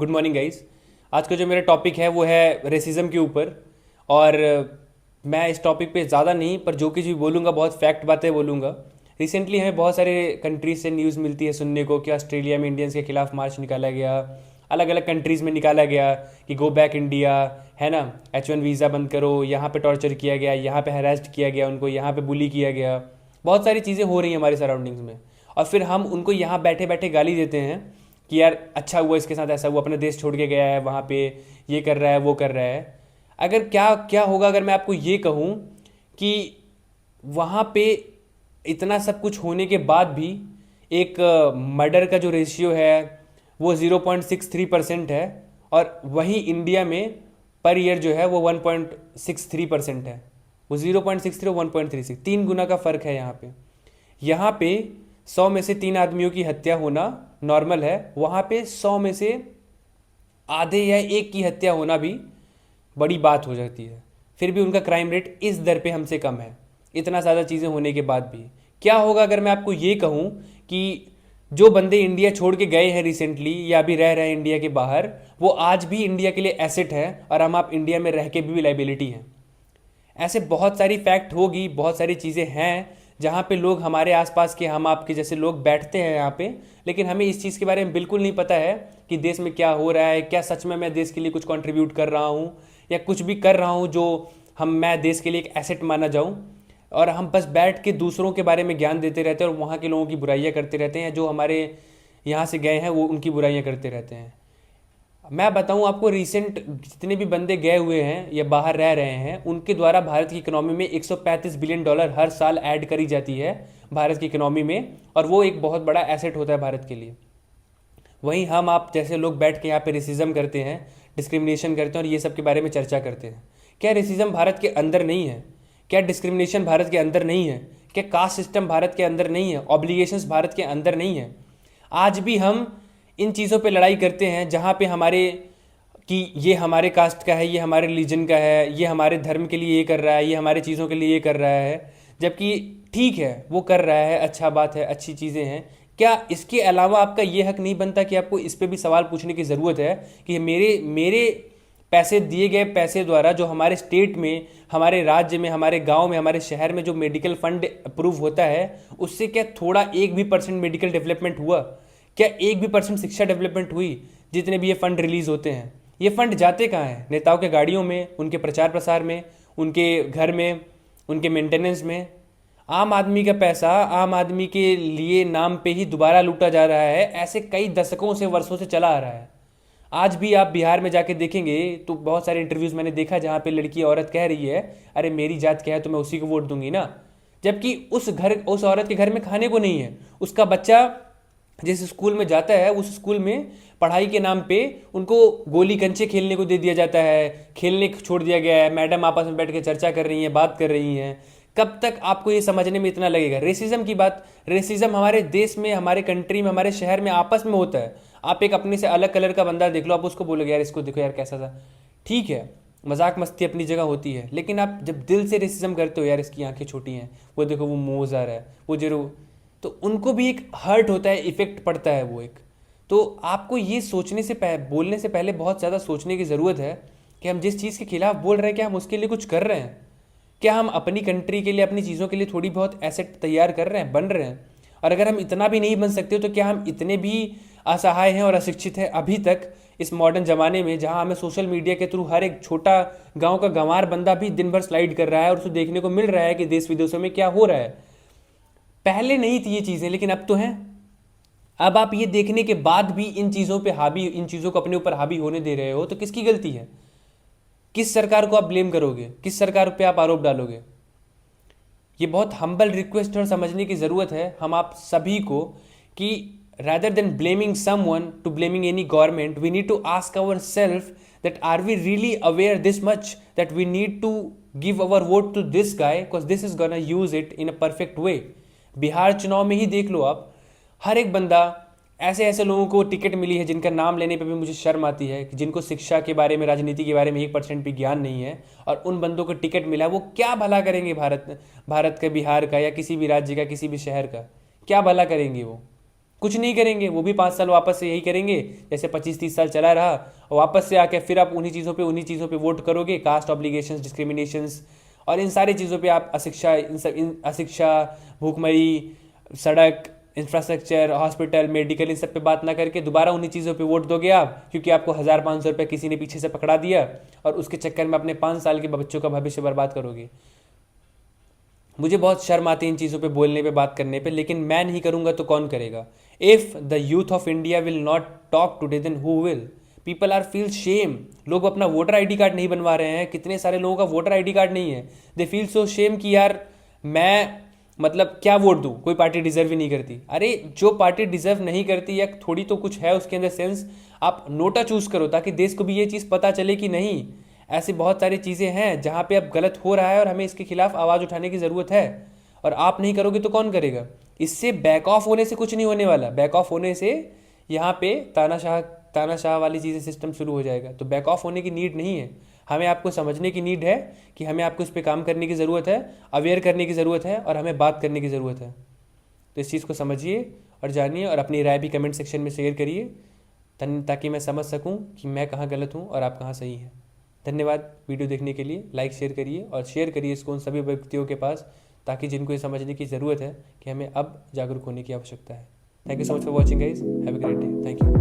Good morning guys. आज का जो मेरा टॉपिक है वो है रेसिज्म के ऊपर। और मैं इस टॉपिक पे ज़्यादा नहीं पर जो कुछ भी बोलूँगा बहुत फैक्ट बातें बोलूँगा। रिसेंटली हमें बहुत सारे कंट्रीज से न्यूज़ मिलती है सुनने को कि ऑस्ट्रेलिया में इंडियंस के खिलाफ मार्च निकाला गया, अलग अलग कंट्रीज़ में निकाला गया कि गो बैक इंडिया, है ना। H1 वीज़ा बंद करो, यहाँ पे टॉर्चर किया गया, यहाँ पे हरास्ट किया गया उनको, यहाँ पे बुली किया गया। बहुत सारी चीज़ें हो रही हैं हमारे सराउंडिंग्स में। और फिर हम उनको यहाँ बैठे बैठे गाली देते हैं कि यार अच्छा हुआ इसके साथ ऐसा हुआ, अपना देश छोड़ के गया है, वहाँ पे ये कर रहा है वो कर रहा है। अगर क्या क्या होगा अगर मैं आपको ये कहूँ कि वहाँ पे इतना सब कुछ होने के बाद भी एक मर्डर का जो रेशियो है वो 0.63% है, और वहीं इंडिया में पर ईयर जो है वो 1.63% है। वो 0.63 और 1.36 तीन गुना का फ़र्क है यहाँ पे। यहाँ पे 100 में से 3 आदमियों की हत्या होना नॉर्मल है, वहाँ पे 100 में से आधे या एक की हत्या होना भी बड़ी बात हो जाती है। फिर भी उनका क्राइम रेट इस दर पे हमसे कम है, इतना ज़्यादा चीज़ें होने के बाद भी। क्या होगा अगर मैं आपको ये कहूँ कि जो बंदे इंडिया छोड़ के गए हैं रिसेंटली या अभी रह रहे हैं इंडिया के बाहर, वो आज भी इंडिया के लिए एसेट है, और हम आप इंडिया में रह के भी लाइबिलिटी हैं। ऐसे बहुत सारी फैक्ट होगी, बहुत सारी चीज़ें हैं जहाँ पे लोग हमारे आसपास के हम आपके जैसे लोग बैठते हैं यहाँ पे, लेकिन हमें इस चीज़ के बारे में बिल्कुल नहीं पता है कि देश में क्या हो रहा है, क्या सच में मैं देश के लिए कुछ कंट्रीब्यूट कर रहा हूँ या कुछ भी कर रहा हूँ जो मैं देश के लिए एक एसेट माना जाऊँ। और हम बस बैठ के दूसरों के बारे में ज्ञान देते रहते हैं और वहाँ के लोगों की बुराइयाँ करते रहते हैं, जो हमारे यहाँ से गए हैं वो उनकी बुराइयाँ करते रहते हैं। मैं बताऊं आपको, रिसेंट जितने भी बंदे गए हुए हैं या बाहर रह रहे हैं उनके द्वारा भारत की इकोनॉमी में 135 बिलियन डॉलर हर साल ऐड करी जाती है भारत की इकोनॉमी में, और वो एक बहुत बड़ा एसेट होता है भारत के लिए। वहीं हम आप जैसे लोग बैठ के यहाँ पे रेसिज्म करते हैं, डिस्क्रिमिनेशन करते हैं और ये सब के बारे में चर्चा करते हैं। क्या रेसिज्म भारत के अंदर नहीं है? क्या डिस्क्रिमिनेशन भारत के अंदर नहीं है? क्या कास्ट सिस्टम भारत के अंदर नहीं है? ऑब्लिगेशंस भारत के अंदर नहीं है? आज भी हम इन चीज़ों पे लड़ाई करते हैं जहाँ पे हमारे कि ये हमारे कास्ट का है, ये हमारे रिलीजन का है, ये हमारे धर्म के लिए ये कर रहा है, ये हमारे चीज़ों के लिए ये कर रहा है। जबकि ठीक है वो कर रहा है, अच्छा बात है, अच्छी चीज़ें हैं। क्या इसके अलावा आपका ये हक नहीं बनता कि आपको इस पे भी सवाल पूछने की ज़रूरत है कि मेरे मेरे पैसे दिए गए पैसे द्वारा जो हमारे स्टेट में, हमारे राज्य में, हमारे गांव में, हमारे शहर में जो मेडिकल फंड अप्रूव होता है उससे क्या थोड़ा एक भी परसेंट मेडिकल डेवलपमेंट हुआ? क्या एक भी परसेंट शिक्षा डेवलपमेंट हुई? जितने भी ये फंड रिलीज होते हैं, ये फंड जाते कहाँ हैं? नेताओं के गाड़ियों में, उनके प्रचार प्रसार में, उनके घर में, उनके मेंटेनेंस में। आम आदमी का पैसा आम आदमी के लिए नाम पे ही दोबारा लूटा जा रहा है। ऐसे कई दशकों से, वर्षों से चला आ रहा है। आज भी आप बिहार में जाके देखेंगे तो बहुत सारे इंटरव्यूज मैंने देखा जहाँ पे लड़की औरत कह रही है अरे मेरी जात क्या है तो मैं उसी को वोट दूंगी ना। जबकि उस औरत के घर में खाने को नहीं है। उसका बच्चा जिस स्कूल में जाता है उस स्कूल में पढ़ाई के नाम पे उनको गोली कंचे खेलने को दे दिया जाता है, खेलने को छोड़ दिया गया है। मैडम आपस में बैठ के चर्चा कर रही हैं, बात कर रही हैं। कब तक आपको ये समझने में इतना लगेगा? रेसिज्म की बात, रेसिज्म हमारे देश में, हमारे कंट्री में, हमारे शहर में आपस में होता है। आप एक अपने से अलग कलर का बंदा देख लो, आप उसको बोलोगे यार इसको देखो यार कैसा था। ठीक है, मजाक मस्ती अपनी जगह होती है, लेकिन आप जब दिल से रेसिज्म करते हो, यार इसकी आंखें छोटी हैं, वो देखो वो मोज आ रहा है, वो जरूर, तो उनको भी एक हर्ट होता है, इफेक्ट पड़ता है वो एक। तो आपको ये सोचने से बोलने से पहले बहुत ज़्यादा सोचने की ज़रूरत है कि हम जिस चीज़ के खिलाफ बोल रहे हैं क्या हम उसके लिए कुछ कर रहे हैं? क्या हम अपनी कंट्री के लिए, अपनी चीज़ों के लिए थोड़ी बहुत एसेट तैयार कर रहे हैं, बन रहे हैं? और अगर हम इतना भी नहीं बन सकते तो क्या हम इतने भी असहाय हैं और अशिक्षित हैं अभी तक इस मॉडर्न ज़माने में, जहां हमें सोशल मीडिया के थ्रू हर एक छोटा गांव का गंवार बंदा भी दिन भर स्लाइड कर रहा है और उसे देखने को मिल रहा है कि देश विदेशों में क्या हो रहा है? पहले नहीं थी ये चीज़ें, लेकिन अब तो हैं। अब आप ये देखने के बाद भी इन चीज़ों पे हावी, इन चीज़ों को अपने ऊपर हावी होने दे रहे हो, तो किसकी गलती है? किस सरकार को आप ब्लेम करोगे? किस सरकार पे आप आरोप डालोगे? ये बहुत हम्बल रिक्वेस्ट और समझने की ज़रूरत है हम आप सभी को कि rather than blaming someone to blaming any government, we need to ask ourselves that are we really aware this much that we need to give our vote to this guy because this is gonna use it in a perfect way. Bihar चुनाव में ही देख लो आप, हर एक बंदा, ऐसे ऐसे लोगों को टिकट मिली है जिनका नाम लेने पे भी मुझे शर्म आती है, कि जिनको शिक्षा के बारे में, राजनीति के बारे में 1% भी ज्ञान नहीं है, और उन बंदों को टिकट मिला, वो क्या भला करेंगे भारत भारत का, बिहार का, या किसी भी राज्य का, किसी भी शहर का? क्या भला करेंगे वो? कुछ नहीं करेंगे, वो भी 5 साल वापस से यही करेंगे जैसे 25-30 साल चला रहा, और वापस से आके फिर आप उन्हीं चीज़ों पे वोट करोगे, कास्ट ऑब्लिगेशंस, डिस्क्रिमिनेशंस और इन सारी चीज़ों पे आप अशिक्षा, इन अशिक्षा, भूखमरी, सड़क, इंफ्रास्ट्रक्चर, हॉस्पिटल, मेडिकल, इन सब पे बात ना करके दोबारा उन्हीं चीज़ों पे वोट दोगे आप, क्योंकि आपको 1,000-500 रुपये किसी ने पीछे से पकड़ा दिया और उसके चक्कर में अपने 5 साल के बच्चों का भविष्य बर्बाद करोगे। मुझे बहुत शर्म आती है इन चीज़ों पे बोलने पे, बात करने पे, लेकिन मैं नहीं करूँगा तो कौन करेगा? If the youth of India will not talk today then who will? People are feel shame. लोग अपना वोटर आईडी कार्ड नहीं बनवा रहे हैं, कितने सारे लोगों का वोटर आईडी कार्ड नहीं है। दे फील सो शेम कि यार मैं मतलब क्या वोट दूँ, कोई पार्टी डिजर्व ही नहीं करती। अरे जो पार्टी डिजर्व नहीं करती या थोड़ी तो कुछ है उसके अंदर सेंस, आप नोटा चूज करो ताकि देश को भी ये चीज़ पता चले कि नहीं, ऐसी बहुत सारी चीज़ें हैं जहाँ पे अब गलत हो रहा है और हमें इसके खिलाफ आवाज़ उठाने की ज़रूरत है। और आप नहीं करोगे तो कौन करेगा? इससे बैक ऑफ होने से कुछ नहीं होने वाला। बैक ऑफ होने से यहाँ पे तानाशाह वाली चीज़ें, सिस्टम शुरू हो जाएगा। तो बैक ऑफ होने की नीड नहीं है, हमें आपको समझने की नीड है कि हमें आपको इस पर काम करने की ज़रूरत है, अवेयर करने की ज़रूरत है और हमें बात करने की ज़रूरत है। तो इस चीज़ को समझिए और जानिए और अपनी राय भी कमेंट सेक्शन में शेयर करिए ताकि मैं समझ सकूं कि मैं कहाँ गलत हूं और आप कहाँ सही हैं। धन्यवाद वीडियो देखने के लिए। लाइक शेयर करिए और शेयर करिए इसको उन सभी व्यक्तियों के पास ताकि जिनको ये समझने की ज़रूरत है कि हमें अब जागरूक होने की आवश्यकता है। Thank you so much for watching guys, have a great day, thank you.